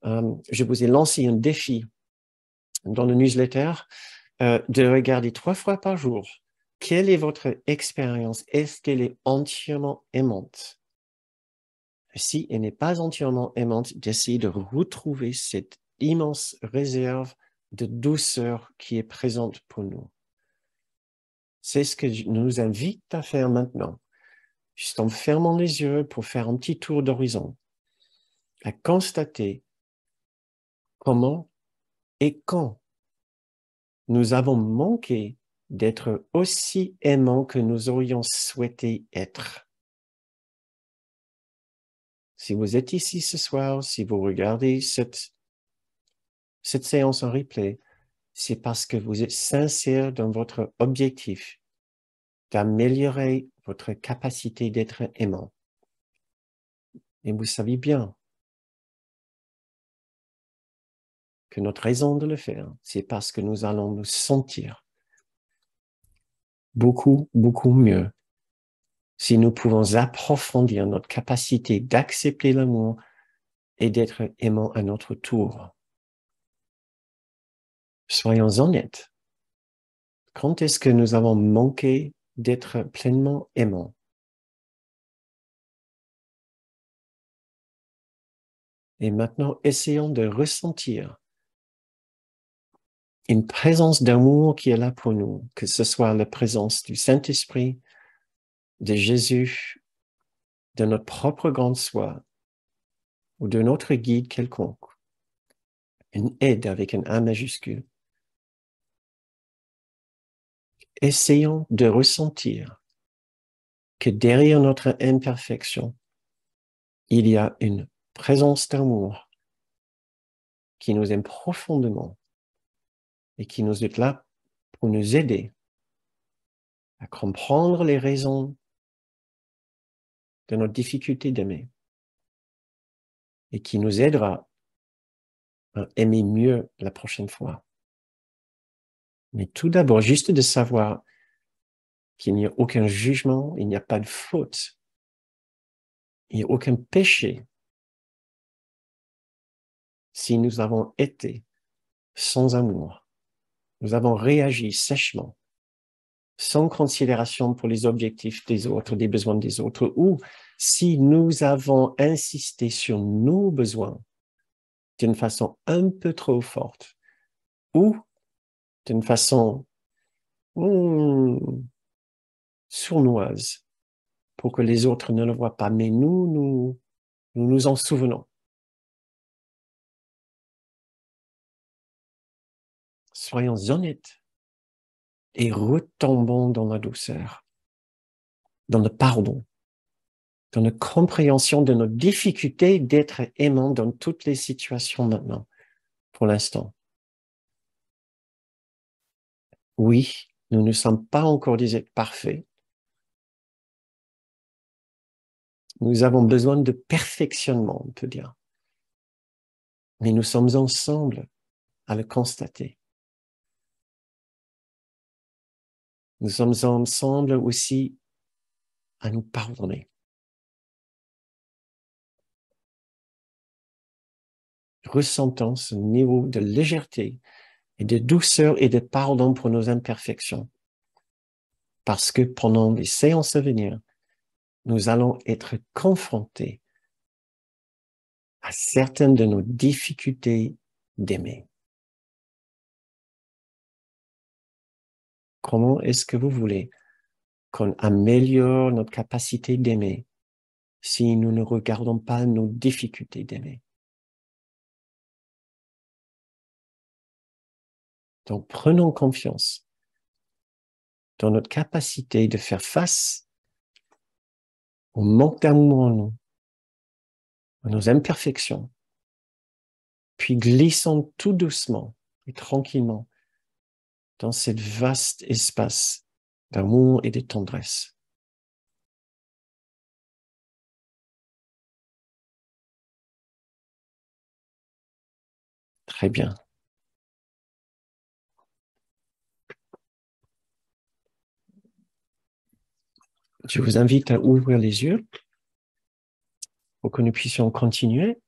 je vous ai lancé un défi dans le newsletter de regarder 3 fois par jour. Quelle est votre expérience? Est-ce qu'elle est entièrement aimante? Si elle n'est pas entièrement aimante, d'essayer de retrouver cette immense réserve de douceur qui est présente pour nous. C'est ce que je nous invite à faire maintenant, juste en fermant les yeux pour faire un petit tour d'horizon, à constater comment et quand nous avons manqué d'être aussi aimants que nous aurions souhaité être. Si vous êtes ici ce soir, si vous regardez cette séance en replay, c'est parce que vous êtes sincère dans votre objectif d'améliorer votre capacité d'être aimant. Et vous savez bien que notre raison de le faire, c'est parce que nous allons nous sentir beaucoup, beaucoup mieux si nous pouvons approfondir notre capacité d'accepter l'amour et d'être aimant à notre tour. Soyons honnêtes. Quand est-ce que nous avons manqué d'être pleinement aimants? Et maintenant, essayons de ressentir une présence d'amour qui est là pour nous, que ce soit la présence du Saint-Esprit, de Jésus, de notre propre grande soi, ou de notre guide quelconque. Une aide avec un A majuscule. Essayons de ressentir que derrière notre imperfection, il y a une présence d'amour qui nous aime profondément et qui nous est là pour nous aider à comprendre les raisons de notre difficulté d'aimer et qui nous aidera à aimer mieux la prochaine fois. Mais tout d'abord, juste de savoir qu'il n'y a aucun jugement, il n'y a pas de faute, il n'y a aucun péché si nous avons été sans amour. Nous avons réagi sèchement, sans considération pour les objectifs des autres, des besoins des autres, ou si nous avons insisté sur nos besoins d'une façon un peu trop forte, ou d'une façon sournoise, pour que les autres ne le voient pas. Mais nous nous en souvenons. Soyons honnêtes et retombons dans la douceur, dans le pardon, dans la compréhension de notre difficulté d'être aimant dans toutes les situations maintenant, pour l'instant. Oui, nous ne sommes pas encore des êtres parfaits. Nous avons besoin de perfectionnement, on peut dire. Mais nous sommes ensemble à le constater. Nous sommes ensemble aussi à nous pardonner. Ressentons ce niveau de légèreté et de douceur et de pardon pour nos imperfections. Parce que pendant les séances à venir, nous allons être confrontés à certaines de nos difficultés d'aimer. Comment est-ce que vous voulez qu'on améliore notre capacité d'aimer si nous ne regardons pas nos difficultés d'aimer? Donc, prenons confiance dans notre capacité de faire face au manque d'amour en nous, à nos imperfections, puis glissons tout doucement et tranquillement dans cet vaste espace d'amour et de tendresse. Très bien. Je vous invite à ouvrir les yeux pour que nous puissions continuer.